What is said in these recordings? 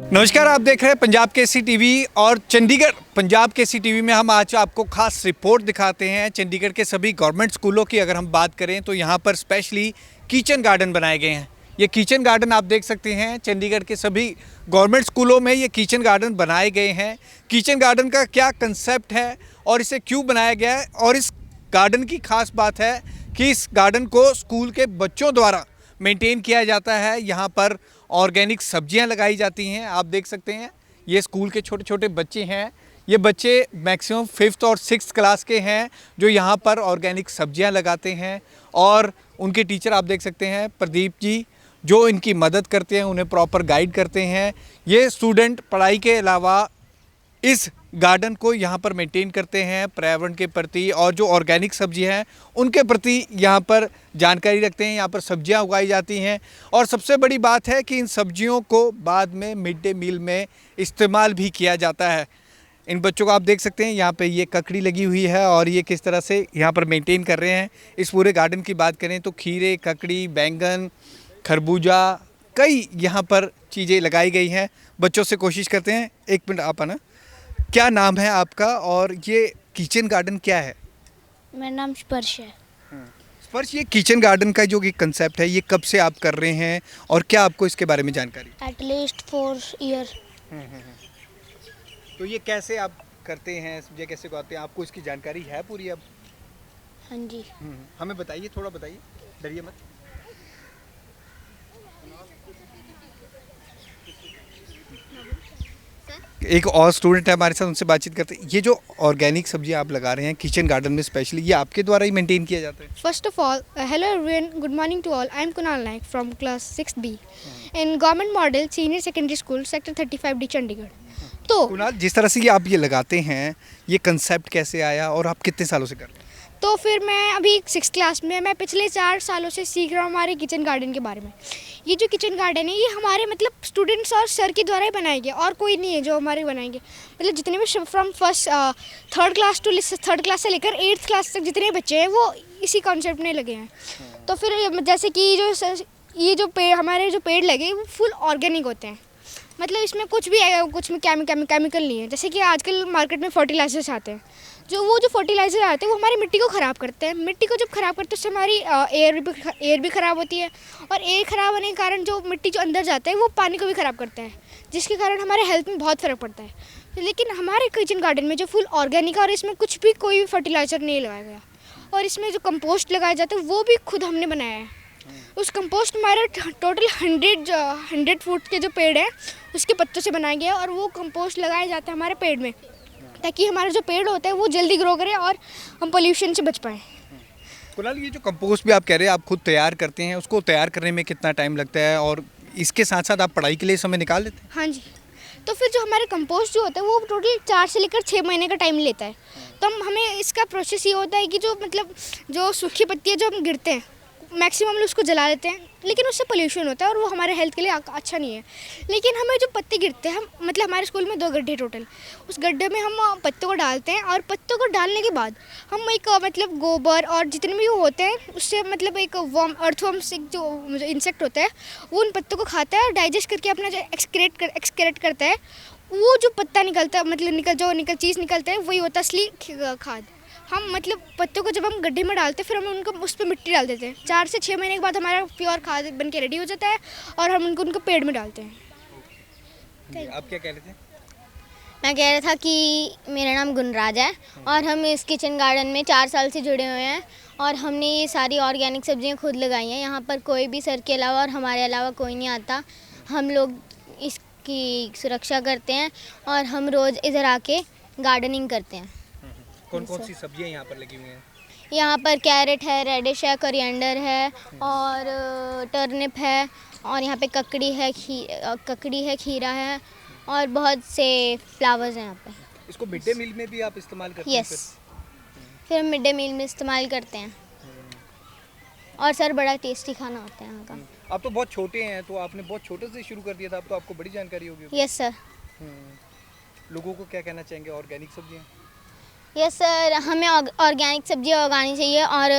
नमस्कार, आप देख रहे हैं पंजाब केसरी टीवी और चंडीगढ़ पंजाब केसरी टीवी में हम आज आपको खास रिपोर्ट दिखाते हैं। चंडीगढ़ के सभी गवर्नमेंट स्कूलों की अगर हम बात करें तो यहाँ पर स्पेशली किचन गार्डन बनाए गए हैं। ये किचन गार्डन आप देख सकते हैं, चंडीगढ़ के सभी गवर्नमेंट स्कूलों में ये किचन गार्डन बनाए गए हैं। किचन गार्डन का क्या कंसेप्ट है और इसे क्यों बनाया गया है, और इस गार्डन की खास बात है कि इस गार्डन को स्कूल के बच्चों द्वारा मेंटेन किया जाता है। यहाँ पर ऑर्गेनिक सब्जियां लगाई जाती हैं। आप देख सकते हैं ये स्कूल के छोटे छोटे बच्चे हैं। ये बच्चे मैक्सिमम 5th और 6th क्लास के हैं जो यहाँ पर ऑर्गेनिक सब्जियां लगाते हैं, और उनके टीचर आप देख सकते हैं प्रदीप जी, जो इनकी मदद करते हैं, उन्हें प्रॉपर गाइड करते हैं। ये स्टूडेंट पढ़ाई के अलावा इस गार्डन को यहाँ पर मेंटेन करते हैं पर्यावरण के प्रति, और जो ऑर्गेनिक सब्जी हैं उनके प्रति यहाँ पर जानकारी रखते हैं। यहाँ पर सब्जियाँ उगाई जाती हैं, और सबसे बड़ी बात है कि इन सब्जियों को बाद में मिड डे मील में इस्तेमाल भी किया जाता है। इन बच्चों को आप देख सकते हैं यहाँ पे ये ककड़ी लगी हुई है, और ये किस तरह से यहाँ पर मेंटेन कर रहे हैं। इस पूरे गार्डन की बात करें तो खीरे, ककड़ी, बैंगन, खरबूजा, कई यहाँ पर चीज़ें लगाई गई हैं। बच्चों से कोशिश करते हैं। एक मिनट आप आना, क्या नाम है आपका और ये किचन गार्डन क्या है? मेरा नाम स्पर्श है। स्पर्श, ये किचन गार्डन का जो कि कंसेप्ट है ये कब से आप कर रहे हैं और क्या आपको इसके बारे में जानकारी? At least 4 year. तो ये कैसे आप करते हैं, सब्जियां कैसे उगाते हैं, आपको इसकी जानकारी है पूरी अब? हाँ जी। हमें बताइए, थोड़ा बताइए, डरिए मत। एक और स्टूडेंट है हमारे साथ, उनसे बातचीत करते हैं। ये जो ऑर्गेनिक सब्जियां आप लगा रहे हैं किचन गार्डन में स्पेशली, ये आपके द्वारा ही मेंटेन किया जाता है? First of all, hello everyone, good morning to all. I am Kunal Naik from class 6B in Government Model Senior Secondary School, Sector 35D, Chandigarh. तो कुणाल, जिस तरह से ये आप ये लगाते हैं, ये कंसेप्ट कैसे आया और आप कितने सालों से कर रहे हैं? तो फिर मैं अभी 6th क्लास में, मैं पिछले 4 सालों से सीख रहा हूँ हमारे किचन गार्डन के बारे में। ये जो किचन गार्डन है ये हमारे मतलब स्टूडेंट्स और सर के द्वारा ही बनाया गया, और कोई नहीं है जो हमारे बनाएंगे। मतलब जितने भी फ्रॉम थर्ड क्लास से लेकर 8th क्लास तक जितने बच्चे हैं वो इसी कॉन्सेप्ट में लगे हैं। तो फिर जैसे कि ये जो पेड़ हमारे जो पेड़ लगे वो फुल ऑर्गेनिक होते हैं। मतलब इसमें कुछ में केमिकल नहीं है। जैसे कि आजकल मार्केट में फर्टिलाइजर्स आते हैं, वो जो फर्टिलाइजर आते हैं वो हमारी मिट्टी को ख़राब करते हैं। मिट्टी को जब ख़राब करते हैं उससे हमारी एयर भी ख़राब होती है, और एयर ख़राब होने के कारण जो मिट्टी जो अंदर जाता है वो पानी को भी ख़राब करता है, जिसके कारण हमारे हेल्थ में बहुत फ़र्क पड़ता है। लेकिन हमारे किचन गार्डन में जो फुल ऑर्गेनिक है और इसमें कुछ भी कोई फर्टिलाइज़र नहीं लगाया गया, और इसमें जो कंपोस्ट लगाया जाता है वो भी खुद हमने बनाया है। उस कंपोस्ट हमारे टोटल 100 फुट के जो पेड़ हैं उसके पत्तों से बनाया गया है, और वो कंपोस्ट लगाया जाता है हमारे पेड़ में, ताकि हमारा जो पेड़ होता है वो जल्दी ग्रो करे और हम पोल्यूशन से बच पाएँ। कुणाल, ये जो कंपोस्ट भी आप कह रहे हैं आप खुद तैयार करते हैं, उसको तैयार करने में कितना टाइम लगता है, और इसके साथ साथ आप पढ़ाई के लिए समय निकाल लेते हैं? हाँ जी। तो फिर जो हमारे कंपोस्ट जो होता है वो टोटल 4 से लेकर 6 महीने का टाइम लेता है। तो हमें इसका प्रोसेस ये होता है कि जो सूखी पत्तियाँ जो हम गिरते हैं मैक्सिमम हम लोग उसको जला देते हैं, लेकिन उससे पोल्यूशन होता है और वो हमारे हेल्थ के लिए अच्छा नहीं है। लेकिन हमें जो पत्ते गिरते हैं, हम मतलब हमारे स्कूल में 2 गड्ढे टोटल, उस गड्ढे में हम पत्तों को डालते हैं, और पत्तों को डालने के बाद हम एक मतलब गोबर और जितने भी वो होते हैं उससे मतलब एक अर्थवर्म से जो इंसेक्ट होता है वो उन पत्तों को खाता है और डाइजेस्ट करके अपना जो एक्सक्रेट करता है। वो जो पत्ता निकलता है मतलब चीज़ निकलता है वही होता है असली खाद। हम मतलब पत्तों को जब हम गड्ढे में डालते हैं फिर हम उनको उस पर मिट्टी डाल देते हैं। 4 से 6 महीने के बाद हमारा प्योर खाद बन के रेडी हो जाता है, और हम उनको पेड़ में डालते हैं। आप क्या कह रहे थे? मैं कह रहा था कि मेरा नाम गुणराज है, और हम इस किचन गार्डन में 4 साल से जुड़े हुए हैं, और हमने ये सारी ऑर्गेनिक सब्जियां खुद लगाई हैं। यहाँ पर कोई भी सर के अलावा और हमारे अलावा कोई नहीं आता। हम लोग इसकी सुरक्षा करते हैं, और हम रोज़ इधर आके गार्डनिंग करते हैं। कौन कौन सी सब्जियां यहाँ पर लगी हुई हैं? यहाँ पर कैरेट है, रेडिश है, कोरिएंडर है, और टर्निप है, और यहाँ पे ककड़ी है, खीरा है, और बहुत से फ्लावर्स हैं यहाँ पे। इसको मिड डे मील में भी आप इस्तेमाल करते हैं? यस, फिर हम मिड डे मील में इस्तेमाल करते हैं, और सर बड़ा टेस्टी खाना होता है यहाँ का। आप तो बहुत छोटे हैं, तो आपने बहुत छोटे से शुरू कर दिया था, अब तो आपको बड़ी जानकारी होगी। Yes sir. लोगों को क्या कहना चाहेंगे ऑर्गेनिक सब्जियाँ? यस सर, हमें ऑर्गेनिक सब्जियाँ उगानी चाहिए, और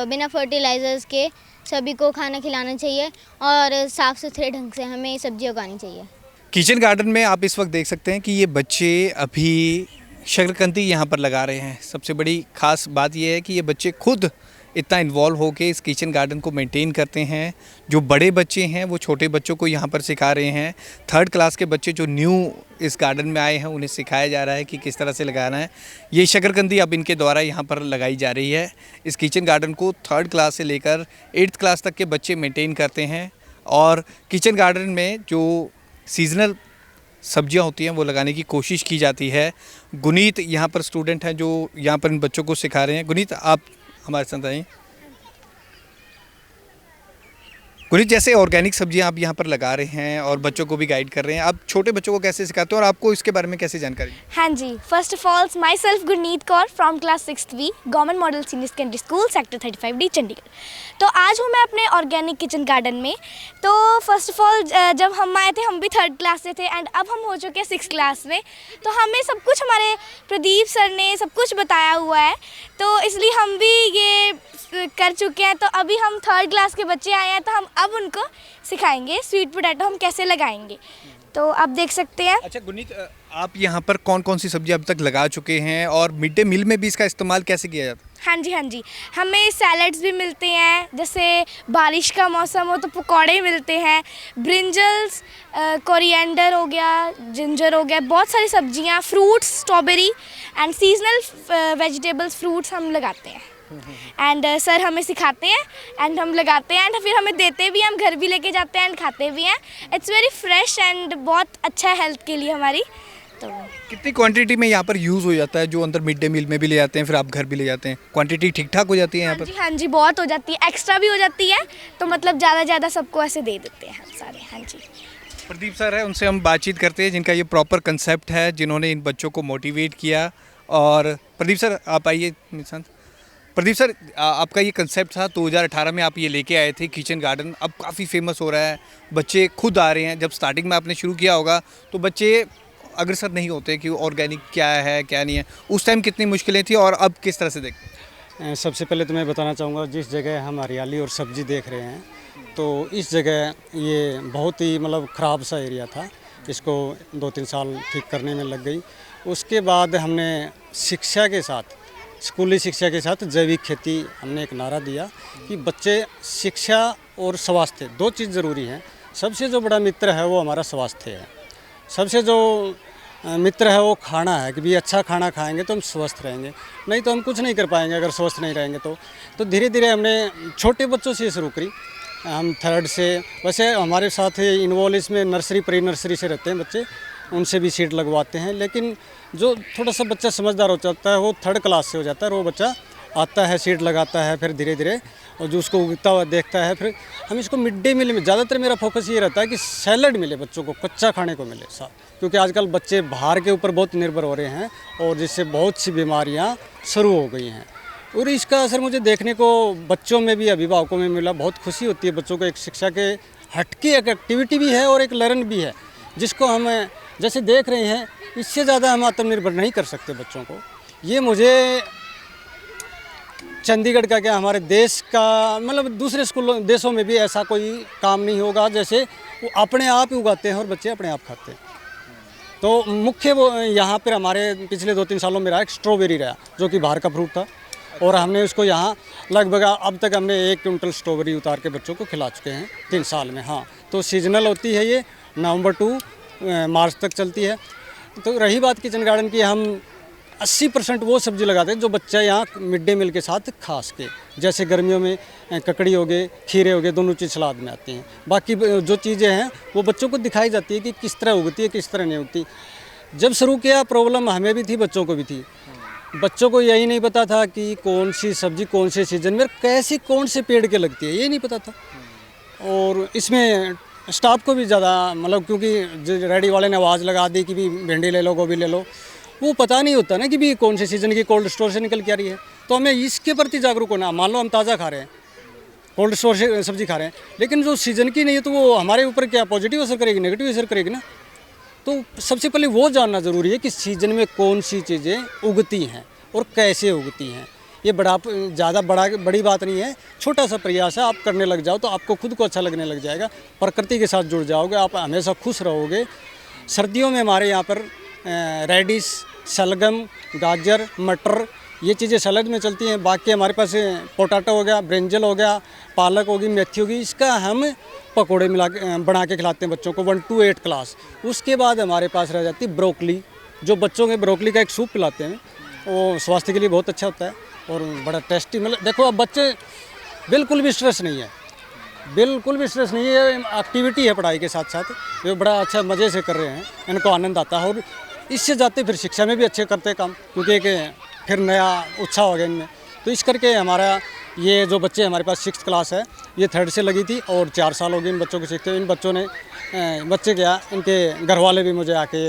बिना फर्टिलाइजर्स के सभी को खाना खिलाना चाहिए, और साफ़ सुथरे ढंग से हमें सब्जियाँ उगानी चाहिए। किचन गार्डन में आप इस वक्त देख सकते हैं कि ये बच्चे अभी शकरकंदी यहाँ पर लगा रहे हैं। सबसे बड़ी ख़ास बात ये है कि ये बच्चे खुद इतना इन्वॉल्व होकर इस किचन गार्डन को मेंटेन करते हैं। जो बड़े बच्चे हैं वो छोटे बच्चों को यहाँ पर सिखा रहे हैं। 3rd क्लास के बच्चे जो न्यू इस गार्डन में आए हैं उन्हें सिखाया जा रहा है कि किस तरह से लगाना है। ये शकरकंदी अब इनके द्वारा यहाँ पर लगाई जा रही है। इस किचन गार्डन को 3rd क्लास से लेकर 8th क्लास तक के बच्चे मेंटेन करते हैं और किचन गार्डन में जो सीजनल सब्जियां होती हैं वो लगाने की कोशिश की जाती है। गुनीत यहाँ पर स्टूडेंट हैं जो यहाँ पर इन बच्चों को सिखा रहे हैं। गुनीत, आप हमारे साथ आइए। गुनीत, जैसे ऑर्गेनिक सब्जियां आप यहाँ पर लगा रहे हैं और बच्चों को भी गाइड कर रहे हैं, आप छोटे बच्चों को कैसे सिखाते हैं और आपको इसके बारे में कैसे जानकारी? हाँ जी, first of all myself Gurneet Kaur from class 6th B government model senior secondary school sector 35D Chandigarh. तो आज हूँ मैं अपने ऑर्गेनिक किचन गार्डन में। तो फर्स्ट ऑफ ऑल जब हम आए थे हम भी 3rd क्लास से थे एंड अब हम हो चुके हैं 6th क्लास में। तो हमें सब कुछ हमारे प्रदीप सर ने सब कुछ बताया हुआ है, तो इसलिए हम भी ये कर चुके हैं। तो अभी हम 3rd क्लास के बच्चे आए हैं तो हम अब उनको सिखाएंगे स्वीट पोटैटो हम कैसे लगाएंगे। तो आप देख सकते हैं। अच्छा गुनीत, आप यहाँ पर कौन कौन सी सब्जी अब तक लगा चुके हैं और मिड डे मील में भी इसका इस्तेमाल कैसे किया जाता है? हाँ जी, हमें सैलड्स भी मिलते हैं, जैसे बारिश का मौसम हो तो पकौड़े मिलते हैं, ब्रिंजल्स, कोरिएंडर हो गया, जिंजर हो गया, बहुत सारी सब्जियाँ, fruits, strawberry and seasonal vegetables fruits हम लगाते हैं। एंड सर हमें सिखाते हैं एंड हम लगाते हैं एंड फिर हमें देते भी हैं, हम घर भी लेके जाते हैं एंड खाते भी हैं। इट्स वेरी फ्रेश एंड बहुत अच्छा है हेल्थ के लिए हमारी। तो कितनी क्वांटिटी में यहाँ पर यूज़ हो जाता है जो अंदर मिड डे मील में भी ले जाते हैं फिर आप घर भी ले जाते हैं? क्वांटिटी ठीक ठाक हो जाती है यहाँ पर? हाँ जी, बहुत हो जाती है, एक्स्ट्रा भी हो जाती है, तो मतलब ज़्यादा सबको ऐसे दे देते हैं हम सारे। हाँ जी, प्रदीप सर है, उनसे हम बातचीत करते हैं जिनका ये प्रॉपर कंसेप्ट है, जिन्होंने इन बच्चों को मोटिवेट किया। और प्रदीप सर आप आइए मेरे साथ। प्रदीप सर, आपका ये कंसेप्ट था 2018 में आप ये लेके आए थे किचन गार्डन, अब काफ़ी फेमस हो रहा है, बच्चे खुद आ रहे हैं। जब स्टार्टिंग में आपने शुरू किया होगा तो बच्चे अग्रसर नहीं होते कि ऑर्गेनिक क्या है क्या नहीं है, उस टाइम कितनी मुश्किलें थी और अब किस तरह से देखते हैं? सबसे पहले तो मैं बताना चाहूँगा, जिस जगह हम हरियाली और सब्जी देख रहे हैं तो इस जगह ये बहुत ही मतलब ख़राब सा एरिया था, इसको 2-3 साल ठीक करने में लग गई। उसके बाद हमने शिक्षा के साथ, स्कूली शिक्षा के साथ जैविक खेती हमने एक नारा दिया कि बच्चे शिक्षा और स्वास्थ्य 2 चीज़ ज़रूरी हैं। सबसे जो बड़ा मित्र है वो हमारा स्वास्थ्य है, सबसे जो मित्र है वो खाना है कि भी अच्छा खाना खाएंगे तो हम स्वस्थ रहेंगे, नहीं तो हम कुछ नहीं कर पाएंगे अगर स्वस्थ नहीं रहेंगे। तो धीरे धीरे हमने छोटे बच्चों से शुरू करी। हम 3rd से, वैसे हमारे साथ इन्वॉल्व इसमें नर्सरी प्री नर्सरी से रहते हैं बच्चे, उनसे भी सीड लगवाते हैं। लेकिन जो थोड़ा सा बच्चा समझदार हो जाता है वो 3rd क्लास से हो जाता है, वो बच्चा आता है, सीड लगाता है, फिर धीरे धीरे और जो उसको उगता हुआ देखता है। फिर हम इसको मिड डे मील में, ज़्यादातर मेरा फोकस ये रहता है कि सैलड मिले बच्चों को, कच्चा खाने को मिले साथ, क्योंकि आजकल बच्चे बाहर के ऊपर बहुत निर्भर हो रहे हैं और जिससे बहुत सी बीमारियाँ शुरू हो गई हैं। और इसका असर मुझे देखने को बच्चों में भी, अभिभावकों में मिला। बहुत खुशी होती है, बच्चों को एक शिक्षा के हटके एक एक्टिविटी भी है और एक लर्न भी है, जिसको हम जैसे देख रहे हैं, इससे ज़्यादा हम आत्मनिर्भर नहीं कर सकते बच्चों को। ये मुझे चंडीगढ़ का क्या, हमारे देश का, मतलब दूसरे स्कूलों देशों में भी ऐसा कोई काम नहीं होगा, जैसे वो अपने आप ही उगाते हैं और बच्चे अपने आप खाते हैं। तो मुख्य वो यहाँ पर हमारे पिछले 2-3 सालों में रहा एक स्ट्रॉबेरी रहा, जो कि बाहर का फ्रूट था, और हमने उसको यहाँ लगभग अब तक हमने 1 क्विंटल स्ट्रॉबेरी उतार के बच्चों को खिला चुके हैं 3 साल में। हाँ, तो सीजनल होती है ये, नवंबर टू मार्च तक चलती है। तो रही बात किचन गार्डन की, हम 80% वो सब्जी लगाते हैं जो बच्चा यहाँ मिड डे मील के साथ खा सके। जैसे गर्मियों में ककड़ी हो गए, खीरे हो गए, दोनों चीज़ सलाद में आती हैं। बाकी जो चीज़ें हैं वो बच्चों को दिखाई जाती है कि किस तरह उगती है, किस तरह नहीं उगती। जब शुरू किया प्रॉब्लम हमें भी थी, बच्चों को भी थी। बच्चों को यही नहीं पता था कि कौन सी सब्जी कौन से सीजन में कैसी कौन से पेड़ के लगती है, ये नहीं पता था। और इसमें स्टाफ को भी ज़्यादा, मतलब क्योंकि रेडी वाले ने आवाज़ लगा दी कि भी भिंडी ले लो, गोभी ले लो, वो पता नहीं होता ना कि भी कौन से सीज़न की कोल्ड स्टोर से निकल के आ रही है। तो हमें इसके प्रति जागरूक होना। मान लो हम ताज़ा खा रहे हैं, कोल्ड स्टोर से सब्जी खा रहे हैं, लेकिन जो सीज़न की नहीं है तो वो हमारे ऊपर क्या पॉजिटिव असर करेगी, नेगेटिव असर करेगी ना। तो सबसे पहले वो जानना ज़रूरी है कि सीजन में कौन सी चीज़ें उगती हैं और कैसे उगती हैं। ये ज़्यादा बड़ी बात नहीं है, छोटा सा प्रयास है, आप करने लग जाओ तो आपको खुद को अच्छा लगने लग जाएगा, प्रकृति के साथ जुड़ जाओगे, आप हमेशा खुश रहोगे। सर्दियों में हमारे यहाँ पर रेडिश, शलगम, गाजर, मटर ये चीज़ें सलाद में चलती हैं। बाकी हमारे पास पोटैटो हो गया, ब्रिंजल हो गया, पालक होगी, मेथी होगी, इसका हम पकोड़े बना के खिलाते हैं बच्चों को 1 to 8 क्लास। उसके बाद हमारे पास रह जाती ब्रोकली, जो बच्चों के ब्रोकली का एक सूप पिलाते हैं, वो स्वास्थ्य के लिए बहुत अच्छा होता है और बड़ा टेस्टी। मतलब देखो अब बच्चे बिल्कुल भी स्ट्रेस नहीं है, बिल्कुल भी स्ट्रेस नहीं है, एक्टिविटी है पढ़ाई के साथ साथ, ये बड़ा अच्छा मज़े से कर रहे हैं, इनको आनंद आता है और इससे जाते फिर शिक्षा में भी अच्छे करते हैं काम, क्योंकि एक फिर नया उत्साह हो गया इनमें। तो इस करके हमारा ये जो बच्चे हमारे पास 6th क्लास है, ये 3rd से लगी थी और 4 साल हो गए इन बच्चों को सीखते हुए। इन बच्चों ने बच्चे क्या, इनके घर वाले भी मुझे आके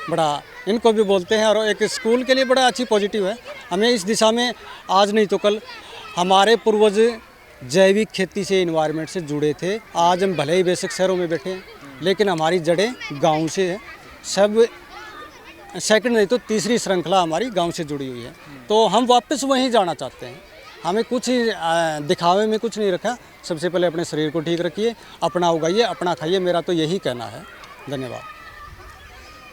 बड़ा इनको भी बोलते हैं और एक स्कूल के लिए बड़ा अच्छी पॉजिटिव है। हमें इस दिशा में आज नहीं तो कल, हमारे पूर्वज जैविक खेती से, इन्वायरमेंट से जुड़े थे। आज हम भले ही बेशक शहरों में बैठे हैं, लेकिन हमारी जड़ें गाँव से है। सब सेकंड नहीं तो तीसरी श्रृंखला हमारी गांव से जुड़ी हुई है, तो हम वापस वहीं जाना चाहते हैं। हमें कुछ दिखावे में कुछ नहीं रखा, सबसे पहले अपने शरीर को ठीक रखिए, अपना उगाइए, अपना खाइए, मेरा तो यही कहना है। धन्यवाद।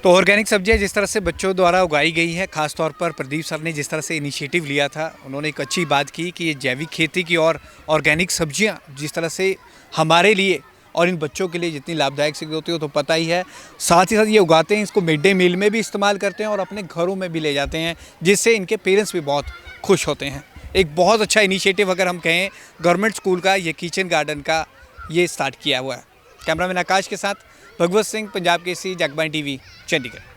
तो ऑर्गेनिक सब्जियां जिस तरह से बच्चों द्वारा उगाई गई है, खासतौर पर प्रदीप सर ने जिस तरह से इनिशिएटिव लिया था, उन्होंने एक अच्छी बात की कि ये जैविक खेती की और ऑर्गेनिक सब्जियां जिस तरह से हमारे लिए और इन बच्चों के लिए जितनी लाभदायक सिद्ध होती है तो पता ही है। साथ ही साथ ये उगाते हैं, इसको मिड डे मील में भी इस्तेमाल करते हैं और अपने घरों में भी ले जाते हैं, जिससे इनके पेरेंट्स भी बहुत खुश होते हैं। एक बहुत अच्छा इनिशिएटिव अगर हम कहें गवर्नमेंट स्कूल का, ये किचन गार्डन का ये स्टार्ट किया हुआ है। कैमरामैन आकाश के साथ भगवत सिंह, पंजाब केसरी, जगबानी टीवी, चंडीगढ़।